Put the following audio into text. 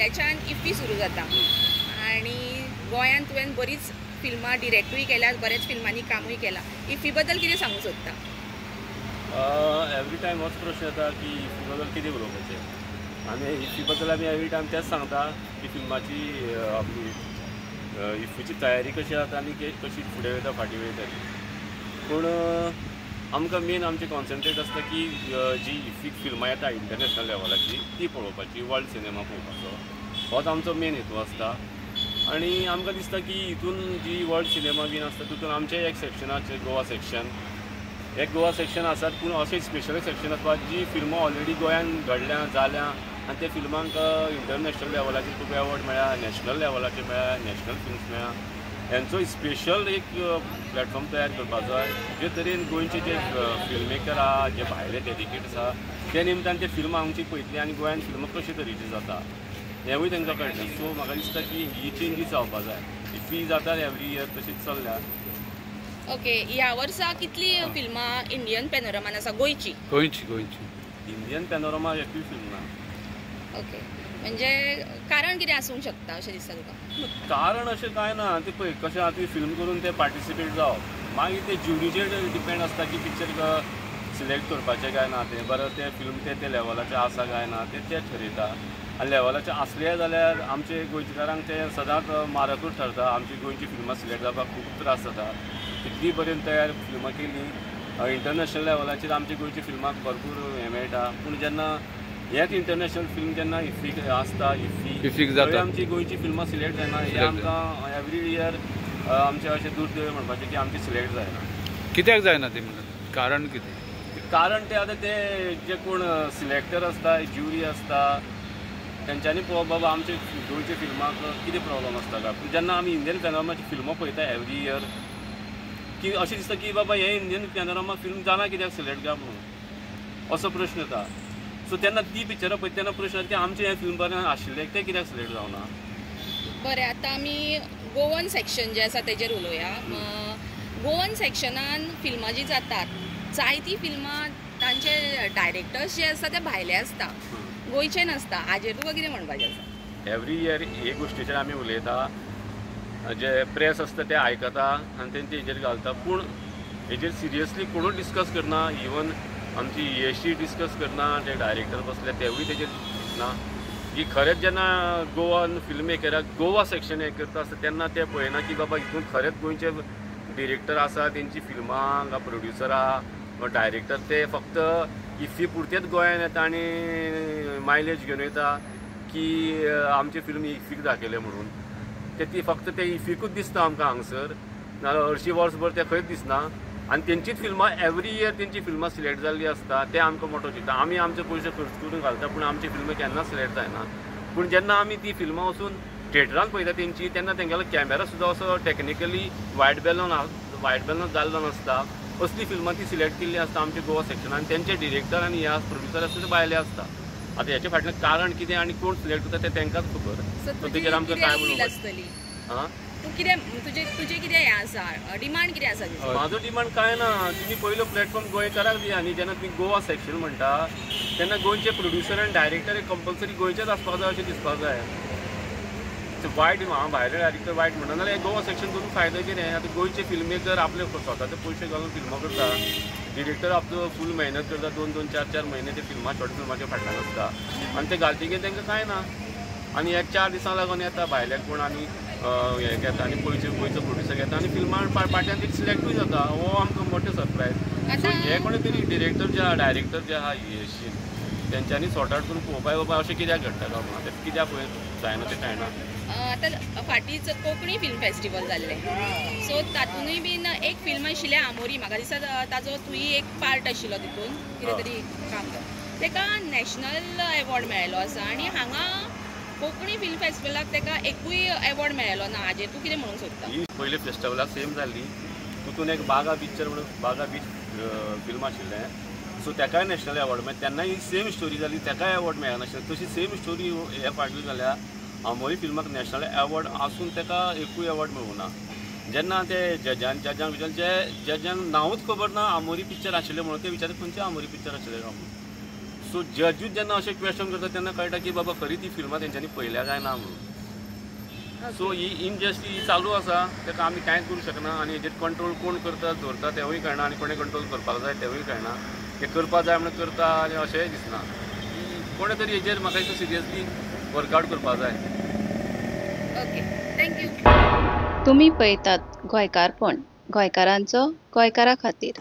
फाल्यांच्यान IFFI सुरू जाता आणि गोंयांत तुवें बरीच फिल्मां डिरेक्टूय केल्यात, बरेच फिल्मांनी कामूय केलां. इफ्फी बद्दल कितें सांगूं सोदता? एवरी टायम होच प्रश्न येता की इफ्फी बद्दल कितें उलोवपाचें. आनी इफ्फी बद्दल आमी एवरी टायम तेच सांगता की फिल्माची आपली इफ्फीची तयारी कशी जाता आनी कशी फुडें वयता फाटीं वयता. पूण आमकां मेन आमचें कॉन्सन्ट्रेट आसता की जी इफ्फीक फिल्मां येता इंटरनॅशनल लेवलाची ती पळोवपाची, वर्ल्ड सिनेमा पळोवपाचो होच आमचो मेन हेतू आसता. आनी आमकां दिसता की हितून जी वर्ल्ड सिनेमा बीन आसता तितून आमचें एक सेक्शनाचें गोवा सेक्शन, एक गोवा सेक्शन आसात. पूण अशें स्पेशल सेक्शन आसता जी फिल्मां ऑलरेडी गोंयांत घडल्या जाल्या आनी त्या फिल्मांक इंटरनॅशनल लेवलाचेर खूब एवॉर्ड मेळ्ळा, नॅशनल लेवलाचेर मेळ्ळा, नॅशनल फिल्म्स मेळ्ळा. हेंचो स्पेशल एक प्लॅटफॉर्म तयार करपाक जाय जे तरेन गोंयचे जे फिल्म मेकर आहा, जे भायले डेडिकेट आसा ते निमतान ते फिल्म आमची पळयतली आनी गोंयांत फिल्म कशे तरेची जाता हेंवूय तांकां कळटा. सो म्हाका दिसता की ही चेंजीस जावपाक जाय. इफ्फी जाता एवरी इयर तशीच चल्ल्या. ओके, ह्या वर्सा कितली फिल्मां इंडियन पॅनोरमान आसा गोंयची? इंडियन पॅनोरमा एकूय फिल्म ना. ओके, म्हणजे कारण कितें आसूंक शकता अशें दिसता तुका? कारण अशें कांय ना. ते पळय कशें आहा ती फिल्म करून ते पार्टिसिपेट जावप मागीर ते ज्युरीचेर डिपेंड आसता की पिक्चर सिलेक्ट करपाचें काय ना. ते बरें ते फिल्म ते लेवलाचें आसा काय ना ते ठरयता. आनी लेवलाचें आसलें जाल्यार आमचे गोंयचेकारांक ते सदांच मारकूच ठरता. आमची गोंयची फिल्मां सिलेक्ट जावपाक खूब त्रास जाता. कितली बरें तयार फिल्मां केली इंटरनॅशनल लेवलाचेर आमची गोंयची फिल्मांक भरपूर हें मेळटा. पूण जेन्ना हेच इंटरनॅशनल फिल्म जेन्ना इफ्फीक आसता इफ्फीक जाता आमची गोंयची फिल्मां सिलेक्ट जायना. हे आमकां एवरी इयर आमचें अशें दुर्दैव म्हणपाचें की आमची सिलेक्ट जायना. कित्याक जायना ती म्हणटा? कारण कितें? कारण ते आतां ते जे कोण सिलेक्टर आसता, ज्युरी आसता तेंच्यांनी पळोवप बाबा आमचे गोंयच्या फिल्माक कितें प्रॉब्लम आसता काय. पूण जेन्ना आमी इंडियन पॅनोरमाची फिल्मां पळयता एवरी इयर की अशें दिसता की बाबा हे इंडियन पॅनोरमा फिल्म जाना कित्याक सिलेक्ट काय म्हणून असो प्रश्न येता. सो तेन्ना ती पिक्चरां पळयता तेन्ना प्रश्न येता की आमचें हें फिल्म बरें आशिल्लें तें कित्याक सिलेक्ट जावना. बरें, आतां आमी गोवन सेक्शन जें आसा तेजेर उलोवया. गोवन सेक्शनान फिल्मां जीं जातात जायतीं फिल्मां तांचे डायरेक्टर्स जे आसता ते भायले आसता, गोंयचे नासता. हाजेर तुका कितें म्हणपाचें आसा? एवरी इयर हे गोश्टीचेर आमी उलयता, जे प्रेस आसता ते आयकता आनी तेंचे हेजेर घालता. पूण हेजेर सिरियसली कोणूच डिस्कस करना. इवन आमची यशी डिस्कस करना, जे डायरेक्टर बसले तेवूय तेजेर दिसना की खरेंच जेन्ना गोवन फिल्म मेकराक गोवा सेक्शन हें करता आसता तेन्ना ते पळयना की बाबा हितून खरेंच गोंयचे डिरेक्टर आसा, तेंची फिल्मां वा प्रोड्युसर आहा वा डायरेक्टर ते फक्त इफ्फी पुरतेच गोंयांत येता आनी मायलेज घेवन वयता की आमचे फिल्म इफ्फीक दाखयले म्हणून. ती फक्त ते इफ्फीकूच दिसता आमकां हांगसर, नाजाल्यार हरशीं वर्सभर ते खंयच दिसना. आनी तेंचीच फिल्मां एवरी इयर तेंची फिल्मां सिलेक्ट जाल्ली आसता. ते आमकां मोठो चिंता. आमी आमचे पयशे खर्च करून घालता पूण आमची फिल्म केन्ना सिलेक्ट जायना. पूण जेन्ना आमी ती फिल्मां वचून थिएटरान पळयता तेंची तेन्ना तेंगेलो कॅमेरा सुद्दां असो टेक्निकली वायट बॅलन्स जाल्लो नासता. असली फिल्मां ती सिलेक्ट केल्ली आसता आमच्या गोवा सेक्शनान. तेंचे डिरेक्टर आनी हे प्रोड्युसर आसता ते भायले आसता. आतां हेच्या फाटल्यान कारण कितें आनी कोण सिलेक्ट करता तें तेंकांच खबर. सो तेजेर आमकां काय म्हणून तुजें कितें हें आसा, डिमांड कितें आसा? म्हाजो डिमांड कांय ना. तुमी पयलो प्लॅटफॉर्म गोंयकाराक दिया न्ही. जेन्ना तुमी गोवा सेक्शन म्हणटा तेन्ना गोंयचे प्रोड्युसर आनी डायरेक्टर कंपल्सरी गोंयचेच आसपाक जाय अशें दिसपाक जाय. वायट हांव भायले डायरेक्टर वायट म्हणटा नाल्यार गोवा सेक्शन करून फायदो कितें? आतां गोंयचे फिल्म मेकर आपले स्वताचे पयशे घालून फिल्मां करता. डिरेक्टर आपलो फूल मेहनत करता, 2-2, 4-4 म्हयने ते फिल्मां शॉर्ट फिल्माच्या फाटल्यान आसता आनी ते घालतकीर तेंकां कांय ना. आनी 1-4 दिसां लागून येता भायले कोण आनी हें घेता आनी गोंयचो प्रोड्युसर घेता आनी फिल्मां पाट्यान ती सिलेक्टूय जाता. हो आमकां मोठो सरप्रायज. सो हे कोणी तरी डिरेक्टर जे आहा, डायरेक्टर जे आहा तेंच्यांनी सॉर्ट आवट करून पळोवपाक बाबा अशें कित्याक घडटा काय म्हणून. तें कित्याक पळय जायना तें कळना. आतां फाटींच कोंकणी फिल्म फेस्टिवल जाल्लें, सो तातूंतूय बीन एक फिल्म आशिल्लें आमोरी. म्हाका दिसता ताजो तुयी एक पार्ट आशिल्लो तितून कितें तरी काम कर. तेका नॅशनल एवॉर्ड मेळ्ळो आसा आनी हांगा कोंकणी फिल्म फेस्टिवलाक तेका एकूय एवॉर्ड मेळ्ळो ना. हाजेर तूं कितें म्हणूंक सोदता? ही पयले फेस्टिवलाक सेम जाल्ली. तितून एक बागा पिक्चर म्हणून बागा बीच फिल्म आशिल्लें. सो तेकाय नॅशनल एवॉर्ड मेळ्ळो. तेन्ना ही सेम स्टोरी जाली, तेकाय एवॉर्ड मेळनाशिल्लें. तशी सेम स्टोरी हे फाटली जाल्यार आमोरी फिल्माक नॅशनल एवॉर्ड आसून तेका एकूय एवॉर्ड मेळूं ना. जेन्ना ते जजांक विचारलें जे जजांक नांवूच खबर ना आमोरी पिक्चर आशिल्लें म्हणून ते विचारता खंयचें आमोरी पिक्चर आशिल्लें काय म्हणून. सो जजूच जेन्ना अशें क्वेश्चन करता तेन्ना कळटा की बाबा खरी ती फिल्मां तेंच्यांनी पळयल्या काय ना म्हणून. सो ही इनजस्टीस चालू आसा, ताका आमी कांयच करूं शकना आनी हेजेर कंट्रोल कोण करता धरता तेवूय कळना आनी कोणें कंट्रोल करपाक जाय तेवूय कळना. ते करपाक जाय म्हणून करता आनी अशेंय दिसना की कोणें तरी हेजेर म्हाका दिसता सिरियसली वर्कआवट करपाक जाय. Okay, thank you. तुम्ही पळयतात गोंयकारपण, गोंयकारांचो गोंयकारा खातीर.